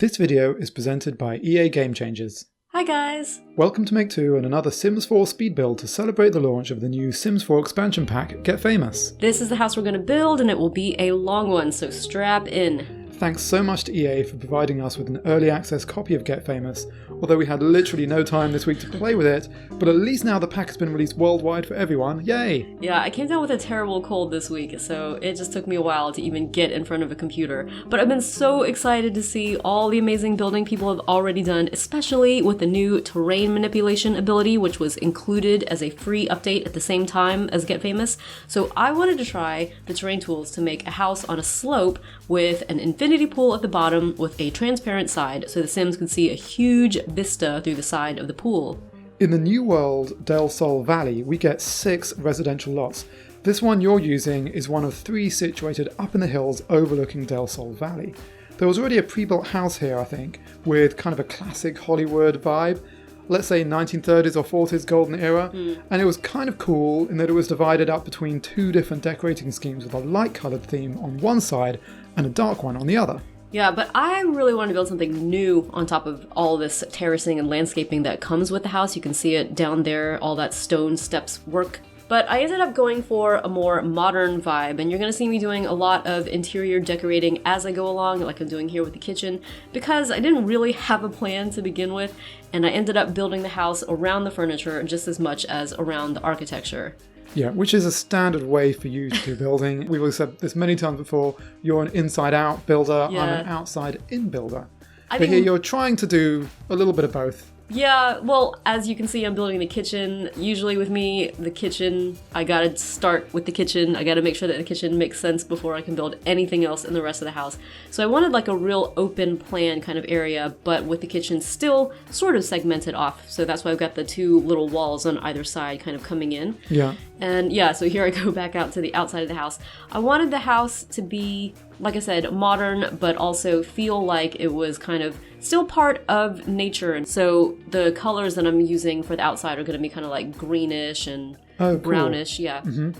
This video is presented by EA Game Changers. Hi guys! Welcome to Make 2 and another Sims 4 speed build to celebrate the launch of the new Sims 4 expansion pack, Get Famous. This is the house we're going to build and it will be a long one, so strap in. Thanks so much to EA for providing us with an early access copy of Get Famous, although we had literally no time this week to play with it, but at least now the pack has been released worldwide for everyone, yay! Yeah, I came down with a terrible cold this week, so it just took me a while to even get in front of a computer. But I've been so excited to see all the amazing building people have already done, especially with the new terrain manipulation ability, which was included as a free update at the same time as Get Famous. So I wanted to try the terrain tools to make a house on a slope with an infinity pool at the bottom with a transparent side so the Sims could see a huge vista through the side of the pool. In the new world Del Sol Valley, we get 6 residential lots. This one you're using is one of 3 situated up in the hills overlooking Del Sol Valley. There was already a pre-built house here, I think, with kind of a classic Hollywood vibe. Let's say 1930s or 40s golden era, and it was kind of cool in that it was divided up between 2 different decorating schemes with a light coloured theme on one side and a dark one on the other. Yeah, but I really wanted to build something new on top of all this terracing and landscaping that comes with the house. You can see it down there, all that stone steps work. But I ended up going for a more modern vibe, and you're going to see me doing a lot of interior decorating as I go along, like I'm doing here with the kitchen, because I didn't really have a plan to begin with, and I ended up building the house around the furniture just as much as around the architecture. Yeah, which is a standard way for you to do building. We've said this many times before, you're an inside-out builder, Yeah. I'm an outside-in builder. I But think- here you're trying to do a little bit of both. Yeah, well, as you can see, I'm building the kitchen. Usually with me, the kitchen, I gotta start with the kitchen. I gotta make sure that the kitchen makes sense before I can build anything else in the rest of the house. So I wanted like a real open plan kind of area, but with the kitchen still sort of segmented off. So that's why I've got the 2 little walls on either side kind of coming in. Yeah. And yeah, so here I go back out to the outside of the house. I wanted the house to be, like I said, modern, but also feel like it was kind of still part of nature. And so the colors that I'm using for the outside are going to be kind of like greenish and Oh, cool. brownish, yeah. Mm-hmm. Yeah,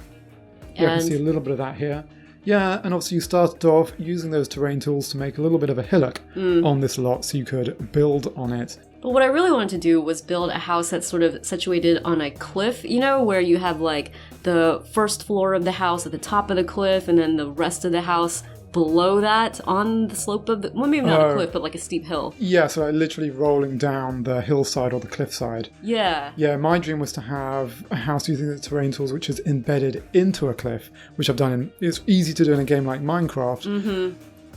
I can And- see a little bit of that here. Yeah, and obviously you started off using those terrain tools to make a little bit of a hillock on this lot so you could build on it. But what I really wanted to do was build a house that's sort of situated on a cliff, you know, where you have like the first floor of the house at the top of the cliff and then the rest of the house below that on the slope of the, well, maybe not a cliff, but like a steep hill. Yeah, so like literally rolling down the hillside or the cliffside. Yeah. Yeah, my dream was to have a house using the terrain tools which is embedded into a cliff, which I've done. It's easy to do in a game like Minecraft. Mm-hmm.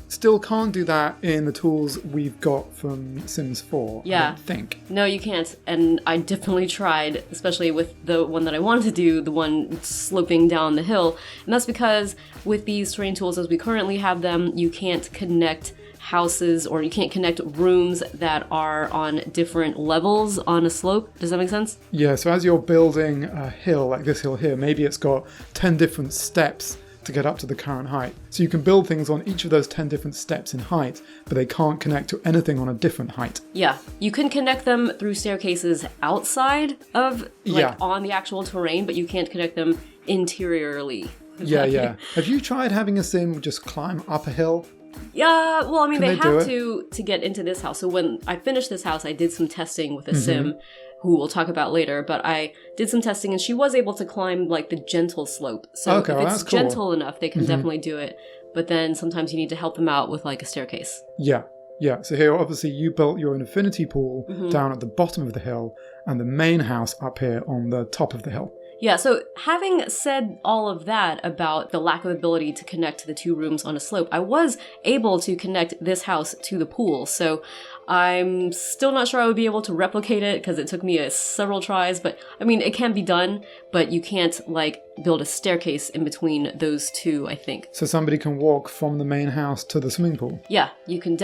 Still can't do that in the tools we've got from Sims 4, I Yeah. don't think. No, you can't. And I definitely tried, especially with the one that I wanted to do, the one sloping down the hill. And that's because with these terrain tools as we currently have them, you can't connect houses or you can't connect rooms that are on different levels on a slope. Does that make sense? Yeah, so as you're building a hill, like this hill here, maybe it's got 10 different steps to get up to the current height. So you can build things on each of those 10 different steps in height, but they can't connect to anything on a different height. Yeah. You can connect them through staircases outside of, Yeah. on the actual terrain, but you can't connect them interiorly. Yeah, yeah. Have you tried having a sim just climb up a hill? Yeah, well, I mean, Can they they do have to get into this house. So when I finished this house, I did some testing with a sim, who we'll talk about later, but I did some testing and she was able to climb like the gentle slope. So Okay, if well, it's that's cool. gentle enough, they can definitely do it. But then sometimes you need to help them out with like a staircase. Yeah, yeah. So here, obviously, you built your infinity pool down at the bottom of the hill and the main house up here on the top of the hill. Yeah, so having said all of that about the lack of ability to connect to the 2 rooms on a slope, I was able to connect this house to the pool. So I'm still not sure I would be able to replicate it because it took me several tries. But I mean, it can be done, but you can't like build a staircase in between those 2, I think. So somebody can walk from the main house to the swimming pool. Yeah, you can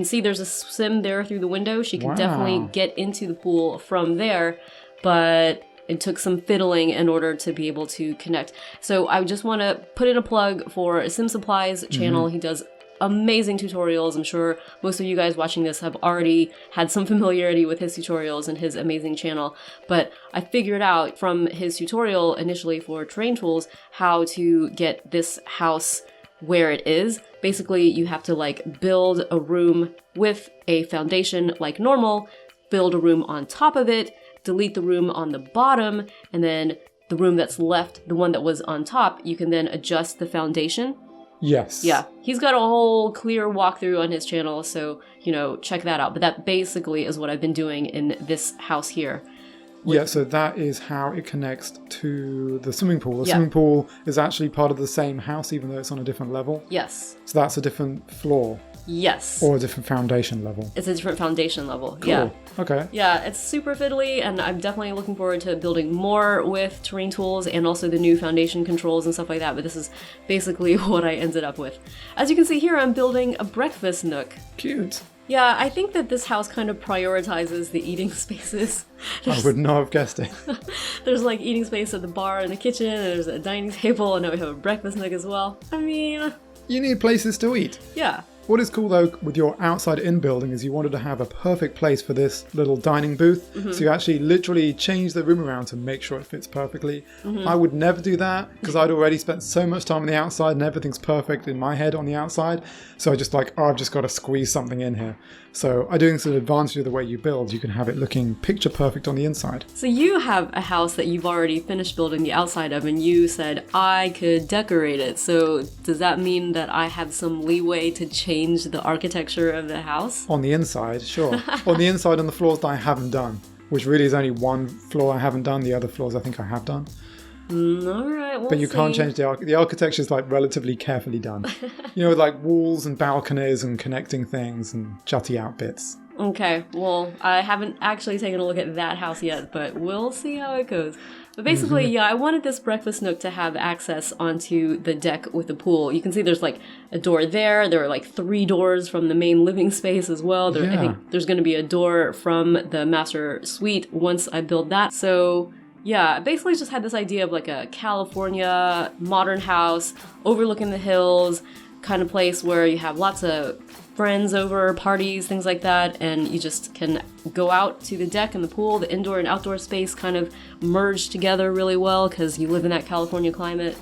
see there's a sim there through the window. She can Wow. definitely get into the pool from there, but it took some fiddling in order to be able to connect. So I just want to put in a plug for Sim Supply's channel. He does amazing tutorials. I'm sure most of you guys watching this have already had some familiarity with his tutorials and his amazing channel. But I figured out from his tutorial initially for terrain tools how to get this house where it is. Basically, you have to like build a room with a foundation like normal, build a room on top of it, delete the room on the bottom, and then the room that's left, the one that was on top, you can then adjust the foundation. Yes. Yeah, he's got a whole clear walkthrough on his channel, so, check that out. But that basically is what I've been doing in this house here. Yeah, so that is how it connects to the swimming pool. The swimming pool is actually part of the same house, even though it's on a different level. Yes. So that's a different floor. Yes. Or a different foundation level. It's a different foundation level. Cool. Yeah. Okay. Yeah, it's super fiddly, and I'm definitely looking forward to building more with terrain tools and also the new foundation controls and stuff like that, but this is basically what I ended up with. As you can see here, I'm building a breakfast nook. Cute. Yeah, I think that this house kind of prioritizes the eating spaces. I would not have guessed it. There's like eating space at the bar and the kitchen, and there's a dining table, and now we have a breakfast nook as well. I mean... You need places to eat. Yeah. What is cool though with your outside-in building is you wanted to have a perfect place for this little dining booth. Mm-hmm. So you actually literally change the room around to make sure it fits perfectly. Mm-hmm. I would never do that because I'd already spent so much time on the outside and everything's perfect in my head on the outside. So I just I've just got to squeeze something in here. So I think it's an advantage of the way you build. You can have it looking picture perfect on the inside. So you have a house that you've already finished building the outside of, and you said I could decorate it. So does that mean that I have some leeway to change the architecture of the house? On the inside, sure. On the inside, on the floors that I haven't done, which really is only one floor I haven't done. The other floors I think I have done. All right, we'll But you see. can't change the architecture is relatively carefully done. With walls and balconies and connecting things and jutty out bits. Okay, well, I haven't actually taken a look at that house yet, but we'll see how it goes. But basically, yeah, I wanted this breakfast nook to have access onto the deck with the pool. You can see there's a door there. There are 3 doors from the main living space as well. I think there's going to be a door from the master suite once I build that. So yeah, I basically just had this idea of a California modern house overlooking the hills kind of place where you have lots of friends over, parties, things like that, and you just can go out to the deck and the pool. The indoor and outdoor space kind of merge together really well because you live in that California climate.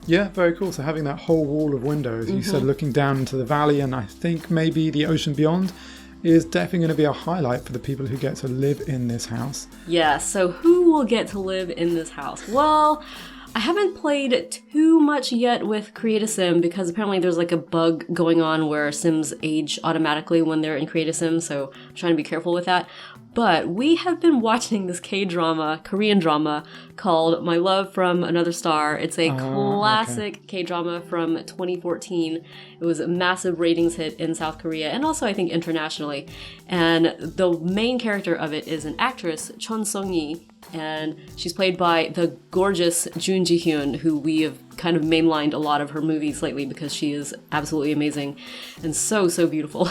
Yeah, very cool. So having that whole wall of windows, you said looking down into the valley and I think maybe the ocean beyond, is definitely going to be a highlight for the people who get to live in this house. Yeah, so who will get to live in this house? Well, I haven't played too much yet with Create a Sim because apparently there's a bug going on where Sims age automatically when they're in Create a Sim, so I'm trying to be careful with that. But we have been watching this K-drama, Korean drama, called My Love from Another Star. It's a classic K-drama from 2014. It was a massive ratings hit in South Korea and also I think internationally. And the main character of it is an actress, Chun Sung-yi, and she's played by the gorgeous Jun Ji-hyun, who we have kind of mainlined a lot of her movies lately because she is absolutely amazing and so beautiful.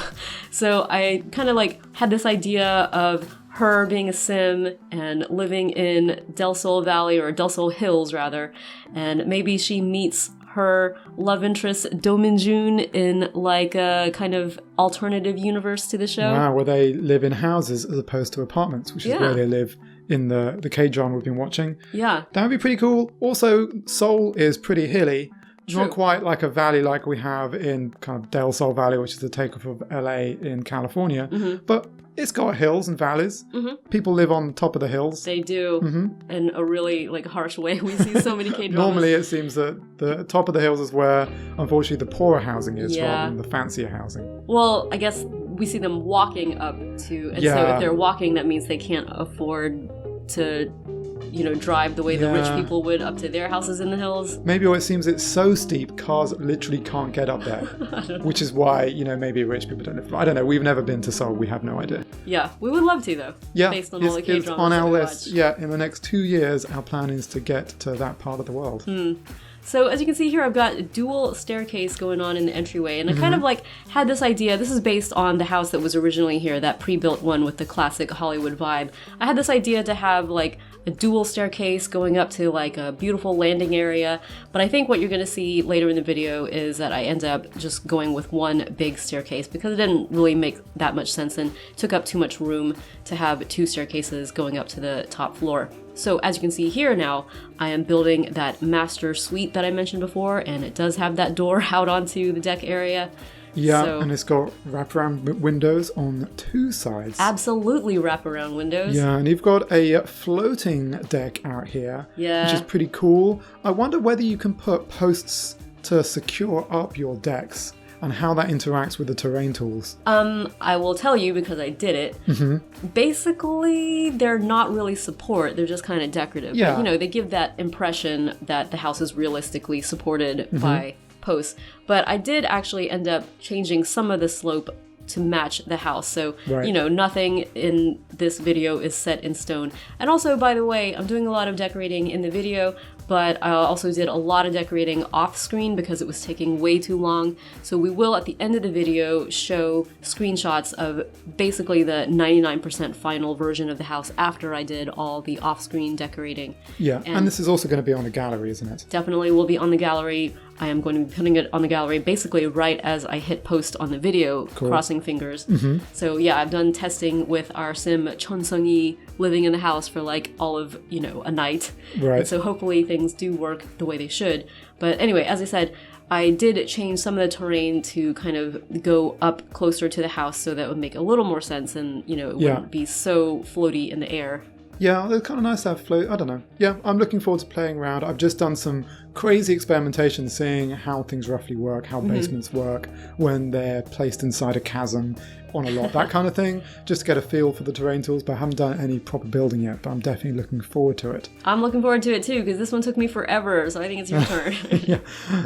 So I kind of had this idea of her being a sim and living in Del Sol Valley, or Del Sol Hills rather, and maybe she meets her love interest Do Min-jun in a kind of alternative universe to the show. Wow, where they live in houses as opposed to apartments, which is where they live in the K-drama we've been watching. Yeah. That would be pretty cool. Also, Seoul is pretty hilly. It's not quite like a valley like we have in kind of Del Sol Valley, which is the takeoff of LA in California. But it's got hills and valleys. People live on top of the hills. They do. In a really harsh way. We see so many K-dramas. Normally it seems that the top of the hills is where, unfortunately, the poorer housing is rather than the fancier housing. Well, I guess we see them walking up to... And so if they're walking, that means they can't afford to... drive the way the rich people would up to their houses in the hills. Maybe it seems it's so steep, cars literally can't get up there. Which is why, maybe rich people don't live. I don't know. We've never been to Seoul. We have no idea. Yeah, we would love to, though. Yeah, based on all the K-dramas it's on our list. Watch. Yeah, in the next 2 years, our plan is to get to that part of the world. So as you can see here, I've got a dual staircase going on in the entryway, and I kind of had this idea. This is based on the house that was originally here, that pre-built one with the classic Hollywood vibe. I had this idea to have a dual staircase going up to like a beautiful landing area. But I think what you're going to see later in the video is that I end up just going with one big staircase because it didn't really make that much sense and took up too much room to have two staircases going up to the top floor. So as you can see here now, I am building that master suite that I mentioned before, and it does have that door out onto the deck area. Yeah, and it's got wraparound windows on two sides. Absolutely wraparound windows. Yeah, and you've got a floating deck out here, yeah, which is pretty cool. I wonder whether you can put posts to secure up your decks and how that interacts with the terrain tools. I will tell you because I did it. Mm-hmm. Basically, they're not really support, they're just kind of decorative. Yeah. But, you know, they give that impression that the house is realistically supported by posts. But I did actually end up changing some of the slope to match the house. So, you know, nothing in this video is set in stone. And also, by the way, I'm doing a lot of decorating in the video, but I also did a lot of decorating off screen because it was taking way too long. So we will, at the end of the video, show screenshots of basically the 99% final version of the house after I did all the off-screen decorating. Yeah, and this is also going to be on the gallery, isn't it? Definitely will be on the gallery. I am going to be putting it on the gallery basically right as I hit post on the video, crossing fingers. So yeah, I've done testing with our sim Chun Sung-yi living in the house for like all of, you know, a night. Right. And so hopefully things do work the way they should. But anyway, as I said, I did change some of the terrain to kind of go up closer to the house so that would make a little more sense and, you know, it wouldn't be so floaty in the air. Yeah, it's kind of nice to have float. I don't know. Yeah, I'm looking forward to playing around. I've just done some crazy experimentation, seeing how things roughly work, how basements work when they're placed inside a chasm on a lot, that kind of thing, just to get a feel for the terrain tools. But I haven't done any proper building yet, but I'm definitely looking forward to it. I'm looking forward to it too, because this one took me forever, so I think it's your turn. Yeah.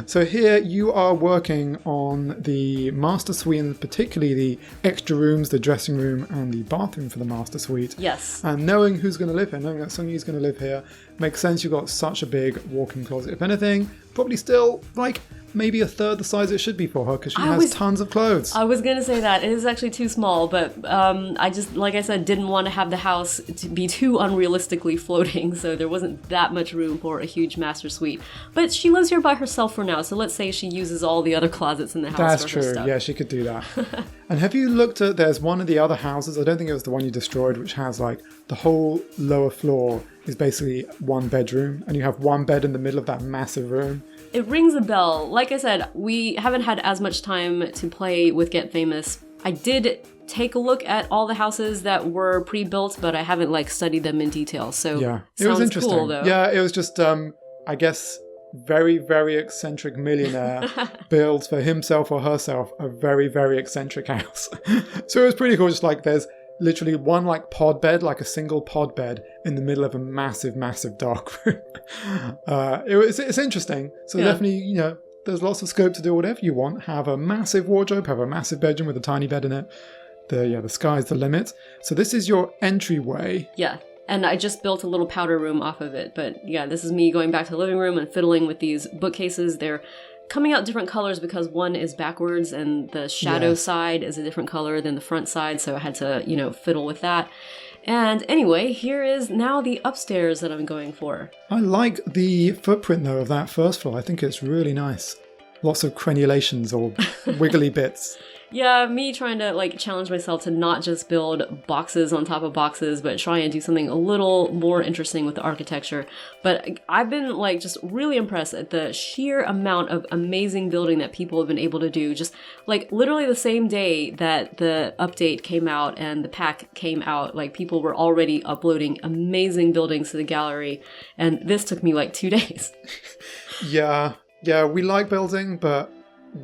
So here you are working on the master suite, and particularly the extra rooms, the dressing room and the bathroom for the master suite. Yes. And knowing who's going to live here, knowing that Sung-yi's going to live here, makes sense. You've got such a big walk-in closet. If anything, probably still like maybe a third the size it should be for her, because she has tons of clothes. I was going to say that. It is actually too small, but I just, like I said, didn't want to have the house to be too unrealistically floating, so there wasn't that much room for a huge master suite. But she lives here by herself for now, so let's say she uses all the other closets in the house That's for true. her stuff. Yeah, she could do that. And have you looked at, there's one of the other houses, I don't think it was the one you destroyed, which has like the whole lower floor is basically one bedroom, and you have one bed in the middle of that massive room. It rings a bell. Like I said, we haven't had as much time to play with Get Famous. I did take a look at all the houses that were pre-built, but I haven't like studied them in detail. So yeah, it was interesting. Cool, though. Yeah, it was just I guess very, very eccentric millionaire builds for himself or herself a very, very eccentric house. So it was pretty cool. Just like there's literally one like pod bed, like a single pod bed in the middle of a massive, massive dark room. It's interesting. So definitely, you know, there's lots of scope to do whatever you want. Have a massive wardrobe, have a massive bedroom with a tiny bed in it. The sky's the limit. So this is your entryway. Yeah. And I just built a little powder room off of it. But yeah, this is me going back to the living room and fiddling with these bookcases. They're coming out different colors because one is backwards and the shadow side is a different color than the front side. So I had to, you know, fiddle with that. And anyway, here is now the upstairs that I'm going for. I like the footprint though of that first floor. I think it's really nice. Lots of crenulations or wiggly bits. Yeah, me trying to like challenge myself to not just build boxes on top of boxes, but try and do something a little more interesting with the architecture. But I've been like just really impressed at the sheer amount of amazing building that people have been able to do. Just like literally the same day that the update came out and the pack came out, like people were already uploading amazing buildings to the gallery. And this took me like 2 days. Yeah, we like building, but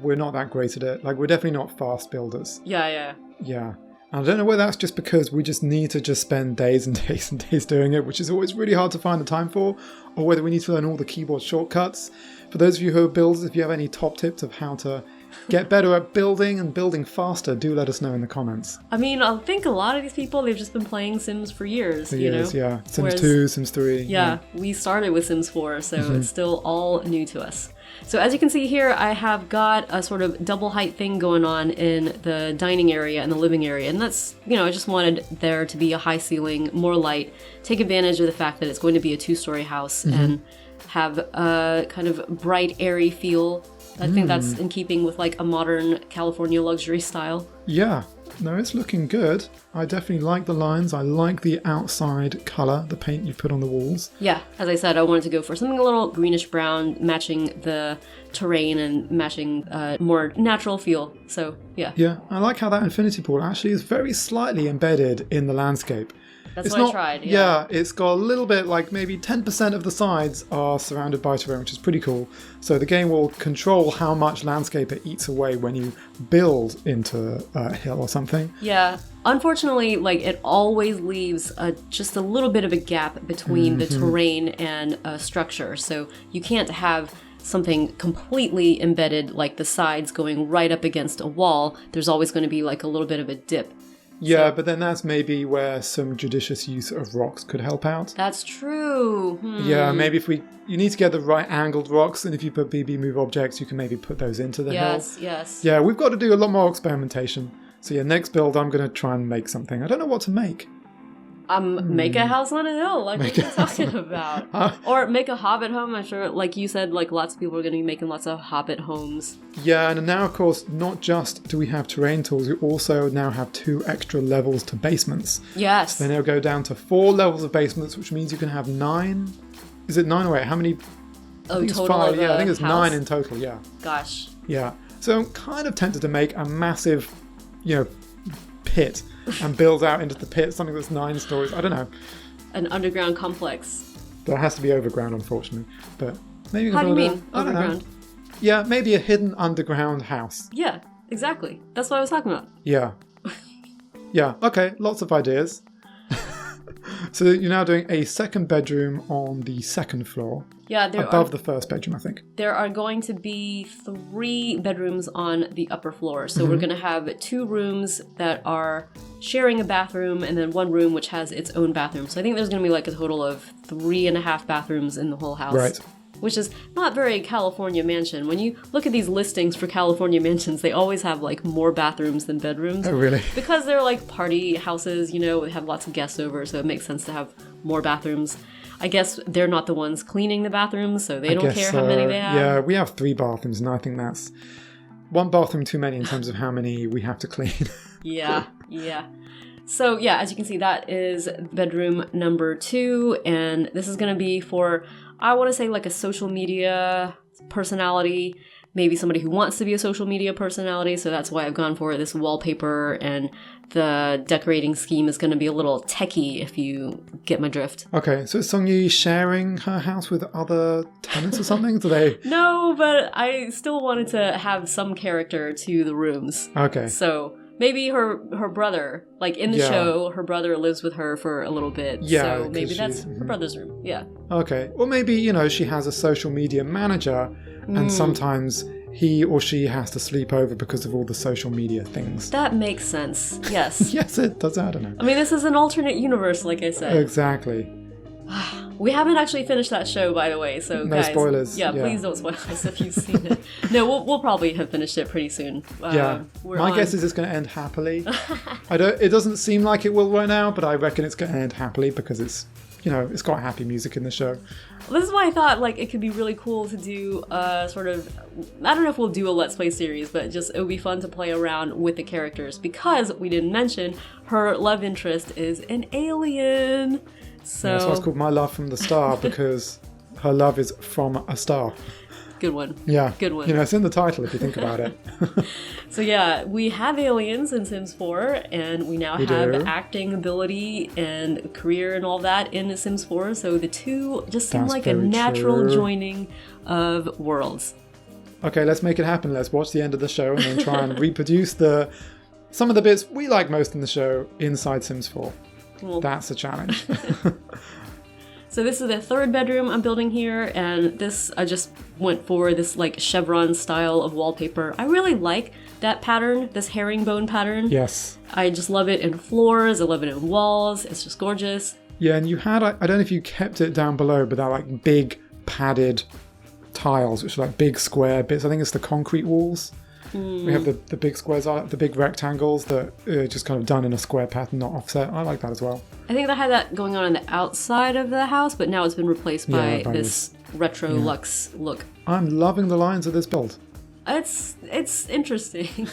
we're not that great at it. Like, we're definitely not fast builders. Yeah. And I don't know whether that's just because we just need to just spend days and days and days doing it, which is always really hard to find the time for, or whether we need to learn all the keyboard shortcuts. For those of you who are builders, if you have any top tips of how to get better at building and building faster, do let us know in the comments. I mean, I think a lot of these people, they've just been playing Sims for years, you know? Yeah. Sims 2, Sims 3. Yeah, we started with Sims 4, so it's still all new to us. So as you can see here, I have got a sort of double height thing going on in the dining area and the living area. And that's, I just wanted there to be a high ceiling, more light, take advantage of the fact that it's going to be a 2-story house and have a kind of bright, airy feel. I think that's in keeping with like a modern California luxury style. Yeah. No, it's looking good. I definitely like the lines. I like the outside colour, the paint you've put on the walls. Yeah, as I said, I wanted to go for something a little greenish brown, matching the terrain and matching a more natural feel. So, yeah. Yeah, I like how that infinity pool actually is very slightly embedded in the landscape. That's what I tried. Yeah, it's got a little bit, like maybe 10% of the sides are surrounded by terrain, which is pretty cool. So the game will control how much landscape it eats away when you build into a hill or something. Yeah. Unfortunately, like it always leaves just a little bit of a gap between the terrain and a structure. So you can't have something completely embedded, like the sides going right up against a wall. There's always going to be like a little bit of a dip. Yeah, but then that's maybe where some judicious use of rocks could help out. That's true. Yeah, maybe if you need to get the right angled rocks, and if you put BB move objects, you can maybe put those into the hill. Yes. Yeah, we've got to do a lot more experimentation. So yeah, next build I'm going to try and make something. I don't know what to make. Make a house on a hill, like what you're talking about. Or make a hobbit home. I'm sure, like you said, like lots of people are going to be making lots of hobbit homes. Yeah, and now, of course, not just do we have terrain tools, we also now have 2 extra levels to basements. Yes. So they now go down to 4 levels of basements, which means you can have 9. Is it 9 or 8? How many? Total 5. Yeah, I think it's house? 9 in total, yeah. Gosh. Yeah. So I'm kind of tempted to make a massive, pit and build out into the pit something that's 9 stories. I don't know. An underground complex. But it has to be overground, unfortunately. But maybe. How do you mean I don't know. overground? Yeah, maybe a hidden underground house. Yeah, exactly. That's what I was talking about. Yeah. Yeah. Okay. Lots of ideas. So you're now doing a second bedroom on the 2nd floor. Yeah, above the first bedroom, I think. There are going to be 3 bedrooms on the upper floor. So we're going to have 2 rooms that are sharing a bathroom and then 1 room which has its own bathroom. So I think there's going to be like a total of 3.5 bathrooms in the whole house. Right. Which is not very California mansion. When you look at these listings for California mansions, they always have like more bathrooms than bedrooms. Oh, really? Because they're like party houses, they have lots of guests over, so it makes sense to have more bathrooms. I guess they're not the ones cleaning the bathrooms, so they don't care how many they have. Yeah, we have 3 bathrooms, and I think that's 1 bathroom too many in terms of how many we have to clean. Yeah. So yeah, as you can see, that is bedroom number 2, and this is going to be for, I want to say, like a social media personality, maybe somebody who wants to be a social media personality, so that's why I've gone for this wallpaper, and the decorating scheme is going to be a little techie, if you get my drift. Okay, so is Songyi sharing her house with other tenants or something? Do they? No, but I still wanted to have some character to the rooms. Okay. So maybe her brother, like in the show, her brother lives with her for a little bit. Yeah, so maybe that's her brother's room. Yeah. Okay. Or maybe, she has a social media manager and sometimes he or she has to sleep over because of all the social media things. That makes sense. Yes. Yes, it does. I don't know. I mean, this is an alternate universe, like I said. Exactly. We haven't actually finished that show, by the way, so no guys, spoilers. Yeah, please don't spoil us if you've seen it. No, we'll probably have finished it pretty soon. My guess is it's going to end happily. It doesn't seem like it will right now, but I reckon it's going to end happily because it's got happy music in the show. This is why I thought like it could be really cool to do sort of, I don't know if we'll do a Let's Play series, but just it would be fun to play around with the characters because we didn't mention her love interest is an alien. So that's why it's called My Love from the Star, because her love is from a star. Good one. Yeah. Good one. It's in the title if you think about it. So yeah, we have aliens in Sims 4, and we now have acting ability and career and all that in Sims 4, so the two just seem like a natural joining of worlds. Okay, let's make it happen. Let's watch the end of the show and then try and reproduce some of the bits we like most in the show inside Sims 4. Cool. That's a challenge. So this is the 3rd bedroom I'm building here, and this I just went for this like chevron style of wallpaper. I really like that pattern, this herringbone pattern. Yes. I just love it in floors, I love it in walls, it's just gorgeous. Yeah, and you had, I don't know if you kept it down below, but that like big padded tiles, which are like big square bits. I think it's the concrete walls. We have the big squares, the big rectangles that are just kind of done in a square pattern, not offset. I like that as well. I think they had that going on the outside of the house, but now it's been replaced by this retro luxe look. I'm loving the lines of this build. It's interesting.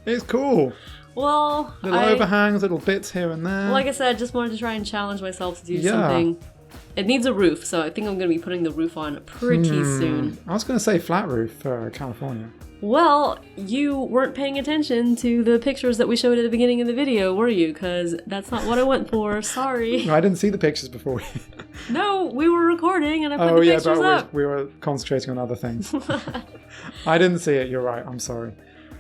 It's cool. Well, little overhangs, little bits here and there. Like I said, I just wanted to try and challenge myself to do something. It needs a roof, so I think I'm going to be putting the roof on pretty soon. I was going to say flat roof for California. Well, you weren't paying attention to the pictures that we showed at the beginning of the video, were you? Because that's not what I went for. Sorry. No, I didn't see the pictures before. No, we were recording and I put the pictures up. We were concentrating on other things. I didn't see it. You're right. I'm sorry.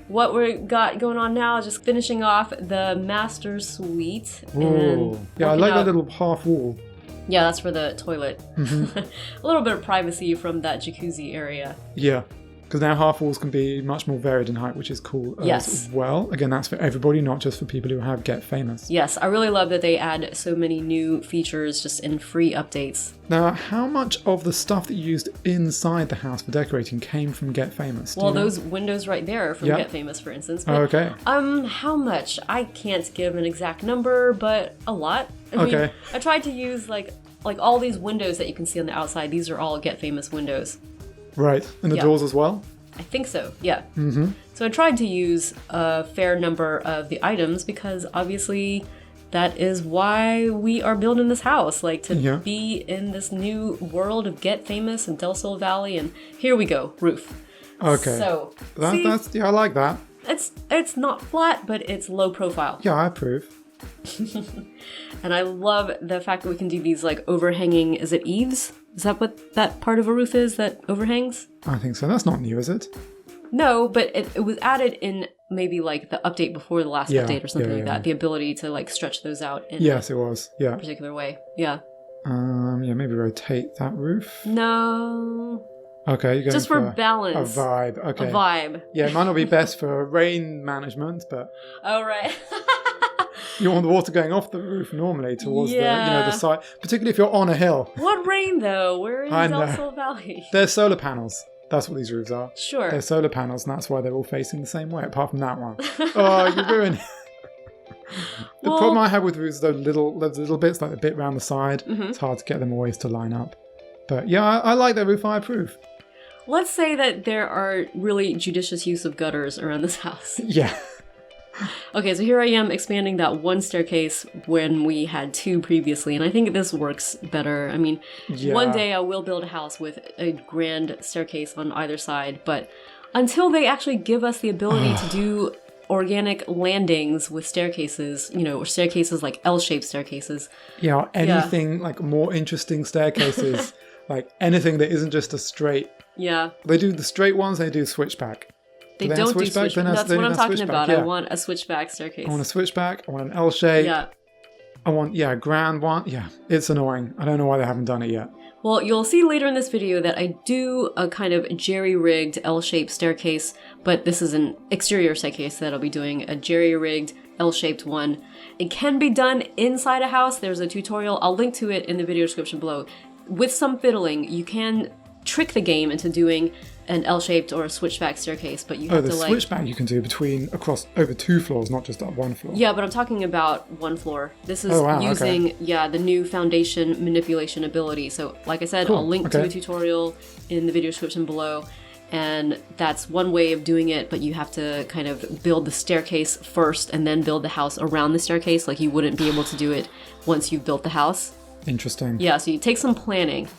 What we got going on now is just finishing off the master suite. Ooh. Yeah, I like that little half wall. Yeah, that's for the toilet. A little bit of privacy from that jacuzzi area. Yeah. Because now half walls can be much more varied in height, which is cool as well. Again, that's for everybody, not just for people who have Get Famous. Yes, I really love that they add so many new features just in free updates. Now, how much of the stuff that you used inside the house for decorating came from Get Famous? Well, those windows right there are from Get Famous, for instance. But, okay. How much? I can't give an exact number, but a lot. I mean, I tried to use like all these windows that you can see on the outside. These are all Get Famous windows. Right, and the doors as well? I think so, yeah. So I tried to use a fair number of the items because obviously that is why we are building this house, like to be in this new world of Get Famous and Del Sol Valley, and here we go, roof. Okay. So, that's I like that. It's not flat, but it's low profile. Yeah, I approve. And I love the fact that we can do these like overhanging, is it eaves? Is that what that part of a roof is that overhangs? I think so. That's not new, is it? No, but it was added in maybe like the update before the last update or something like that. The ability to like stretch those out in it was. Yeah. A particular way. Yeah. Maybe rotate that roof. No. Okay, you're going just for balance. A vibe. Okay. A vibe. Yeah, it might not be best for rain management, but oh right. You want the water going off the roof normally towards the side, particularly if you're on a hill. What rain though? We're in Del Sol Valley. They're solar panels. That's what these roofs are. Sure. They're solar panels, and that's why they're all facing the same way, apart from that one. Oh, you ruined it. The problem I have with roofs is those little bits, like the bit around the side. It's hard to get them always to line up. But yeah, I like their roof. I approve. Let's say that there are really judicious use of gutters around this house. Yeah. Okay, so here I am expanding that one staircase when we had two previously, and I think this works better. I mean, one day I will build a house with a grand staircase on either side, but until they actually give us the ability to do organic landings with staircases, or staircases like L-shaped staircases. Yeah, or anything like more interesting staircases, like anything that isn't just a straight. Yeah. They do the straight ones, they do switchback. They don't do switchback. That's what I'm talking about. I want a switchback staircase. I want a switchback. I want an L shape. Yeah. I want, a grand one. Yeah, it's annoying. I don't know why they haven't done it yet. Well, you'll see later in this video that I do a kind of jerry-rigged L-shaped staircase, but this is an exterior staircase that I'll be doing, a jerry-rigged L-shaped one. It can be done inside a house. There's a tutorial. I'll link to it in the video description below. With some fiddling, you can trick the game into doing an L-shaped or a switchback staircase, but you have to like... switchback you can do across over 2 floors, not just up 1 floor. Yeah, but I'm talking about 1 floor. This is using, the new foundation manipulation ability. So, like I said, I'll link to the tutorial in the video description below, and that's one way of doing it, but you have to kind of build the staircase first and then build the house around the staircase, like you wouldn't be able to do it once you've built the house. Interesting. Yeah, so you take some planning.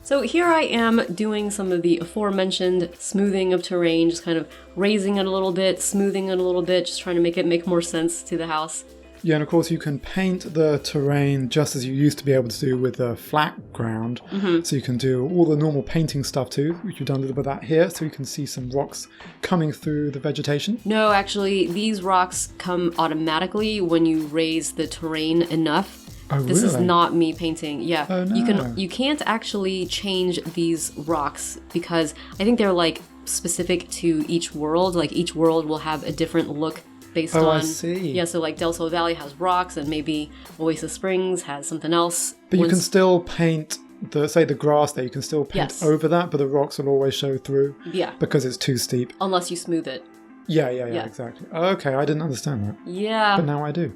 So here I am doing some of the aforementioned smoothing of terrain, just kind of raising it a little bit, smoothing it a little bit, just trying to make it make more sense to the house. Yeah, and of course you can paint the terrain just as you used to be able to do with a flat ground. So you can do all the normal painting stuff too, which we've done a little bit of that here, so you can see some rocks coming through the vegetation. No, actually, these rocks come automatically when you raise the terrain enough. Oh, this really? is not me painting. Yeah. Oh, no. You can't actually change these rocks because I think they're like specific to each world. Like each world will have a different look based on... I see. Yeah, so like Del Sol Valley has rocks and maybe Oasis Springs has something else. But you can still paint the grass there, you can still paint over that, but the rocks will always show through. Yeah. Because it's too steep. Unless you smooth it. Yeah, exactly. Okay, I didn't understand that. Yeah. But now I do.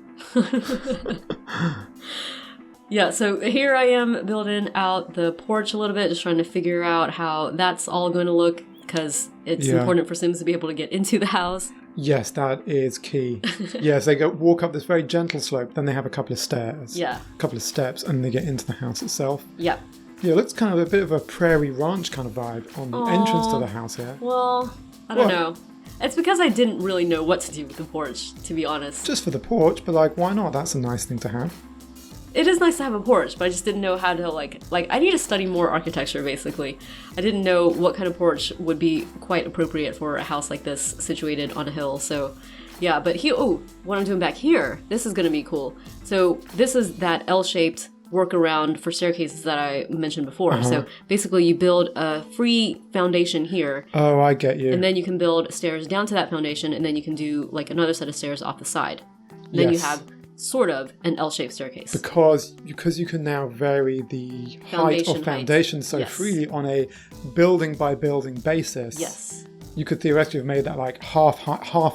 Yeah, so here I am building out the porch a little bit, just trying to figure out how that's all going to look, because it's important for Sims to be able to get into the house. Yes, that is key. Yes, they walk up this very gentle slope, then they have a couple of stairs. Yeah. A couple of steps, and they get into the house itself. Yeah. Yeah, it looks kind of a bit of a prairie ranch kind of vibe on the entrance to the house here. Well, I don't know. It's because I didn't really know what to do with the porch, to be honest. Just for the porch, but like, why not? That's a nice thing to have. It is nice to have a porch, but I just didn't know how to like I need to study more architecture, basically. I didn't know what kind of porch would be quite appropriate for a house like this situated on a hill. So yeah, but what I'm doing back here, this is going to be cool. So this is that L-shaped workaround for staircases that I mentioned before. So basically you build a free foundation here. Oh, I get you. And then you can build stairs down to that foundation, and then you can do like another set of stairs off the side. And then you have sort of an L-shaped staircase. Because you can now vary the height of foundation so freely on a building by building basis. Yes. You could theoretically have made that like half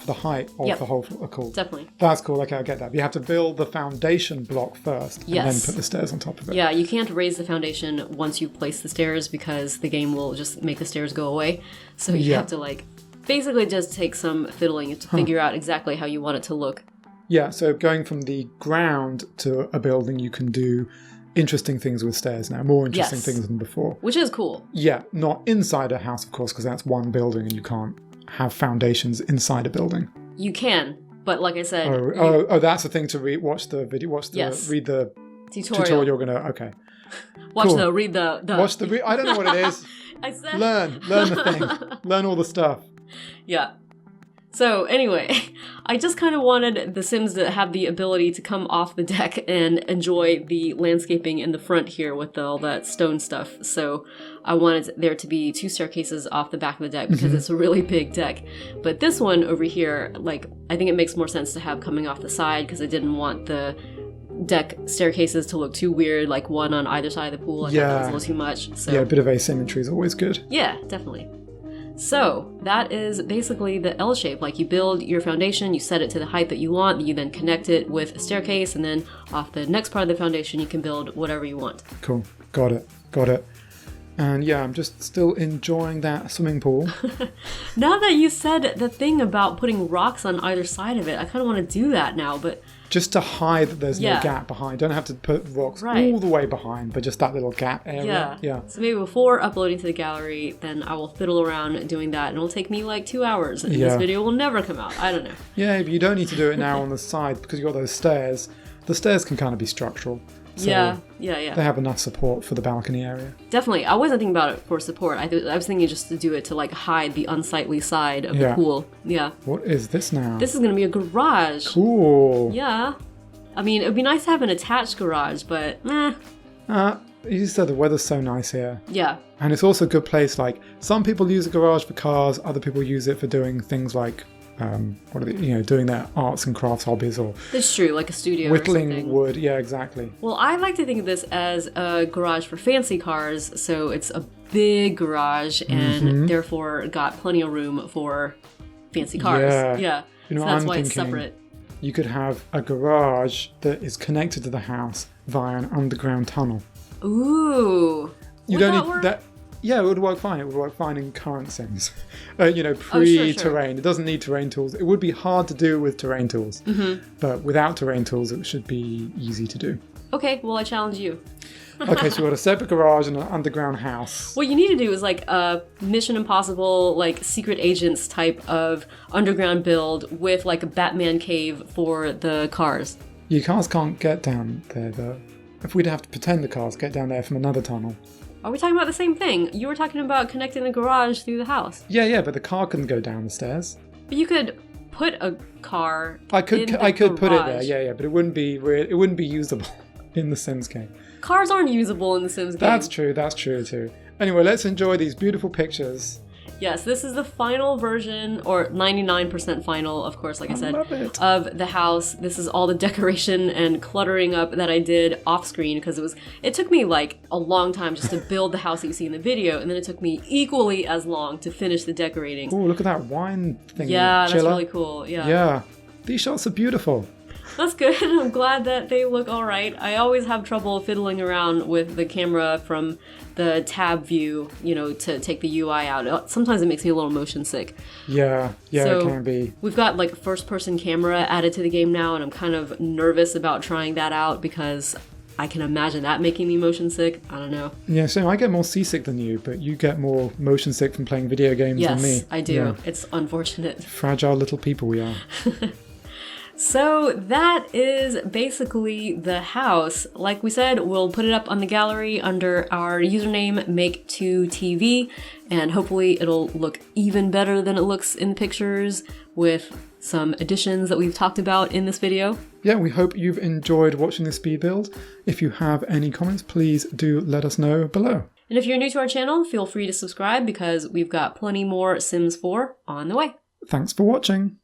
the height of the whole. Cool. Definitely. That's cool. Okay, I get that. But you have to build the foundation block first and then put the stairs on top of it. Yeah, you can't raise the foundation once you place the stairs because the game will just make the stairs go away. So you have to like basically just take some fiddling to figure out exactly how you want it to look. Yeah, so going from the ground to a building, you can do interesting things with stairs now, more interesting things than before. Which is cool. Yeah, not inside a house, of course, because that's one building and you can't have foundations inside a building. You can, but like I said... that's the thing to read. Watch the video, read the tutorial you're going to... Okay. Read the... Watch the... I don't know what it is. I said... Learn the thing. Learn all the stuff. Yeah. So anyway, I just kind of wanted the Sims to have the ability to come off the deck and enjoy the landscaping in the front here with all that stone stuff. So I wanted there to be 2 staircases off the back of the deck because it's a really big deck. But this one over here, like, I think it makes more sense to have coming off the side because I didn't want the deck staircases to look too weird, like one on either side of the pool. I thought that was a little too much. So. Yeah, a bit of asymmetry is always good. Yeah, definitely. So that is basically the L shape. Like you build your foundation, you set it to the height that you want, you then connect it with a staircase, and then off the next part of the foundation you can build whatever you want. Cool. Got it. And yeah, I'm just still enjoying that swimming pool. Now that you said the thing about putting rocks on either side of it, I kind of want to do that now, but... Just to hide that there's no gap behind. Don't have to put rocks all the way behind, but just that little gap area. Yeah. So maybe before uploading to the gallery, then I will fiddle around doing that, and it'll take me like 2 hours, and this video will never come out. I don't know. Yeah, but you don't need to do it now on the side because you've got those stairs. The stairs can kind of be structural. So yeah. They have enough support for the balcony area. Definitely. I wasn't thinking about it for support. I was thinking just to do it to like hide the unsightly side of the pool. Yeah. What is this now? This is going to be a garage. Cool. Yeah. I mean, it would be nice to have an attached garage, but You said the weather's so nice here. Yeah. And it's also a good place. Like, some people use a garage for cars, other people use it for doing things like doing their arts and crafts hobbies or... It's true, like a studio whittling or something. wood, yeah, exactly. Well, I like to think of this as a garage for fancy cars, so it's a big garage and therefore got plenty of room for fancy cars. Yeah. You know, so that's I'm why it's thinking separate. You could have a garage that is connected to the house via an underground tunnel. Ooh. You don't need that. Yeah, it would work fine. It would work fine in current Sims. Pre-terrain. Sure. It doesn't need terrain tools. It would be hard to do with terrain tools. But without terrain tools, it should be easy to do. Okay, well, I challenge you. Okay, so we've got a separate garage and an underground house. What you need to do is like a Mission Impossible, like Secret Agents type of underground build with like a Batman cave for the cars. Your cars can't get down there, though. If we'd have to pretend the cars get down there from another tunnel. Are we talking about the same thing? You were talking about connecting the garage through the house. Yeah, but the car couldn't go down the stairs. But you could put a car. I could put it there. Yeah, but it wouldn't be usable in the Sims game. Cars aren't usable in the Sims game. That's true too. Anyway, let's enjoy these beautiful pictures. Yes, this is the final version, or 99% final, of course, like I said, love it. of the house. This is all the decoration and cluttering up that I did off screen because it took me like a long time just to build the house that you see in the video, and then it took me equally as long to finish the decorating. Oh, look at that wine thing. Yeah, that's chiller. really cool. Yeah. Yeah, these shots are beautiful. That's good. I'm glad that they look all right. I always have trouble fiddling around with the camera from the tab view, to take the UI out. Sometimes it makes me a little motion sick. Yeah, So it can be. We've got like first-person camera added to the game now, and I'm kind of nervous about trying that out because I can imagine that making me motion sick. I don't know. Yeah, so I get more seasick than you, but you get more motion sick from playing video games than me. Yes, I do. Yeah. It's unfortunate. Fragile little people we are. So that is basically the house. Like we said, we'll put it up on the gallery under our username Make2TV, and hopefully it'll look even better than it looks in the pictures with some additions that we've talked about in this video. Yeah, we hope you've enjoyed watching this speed build. If you have any comments, please do let us know below. And if you're new to our channel, feel free to subscribe because we've got plenty more Sims 4 on the way. Thanks for watching.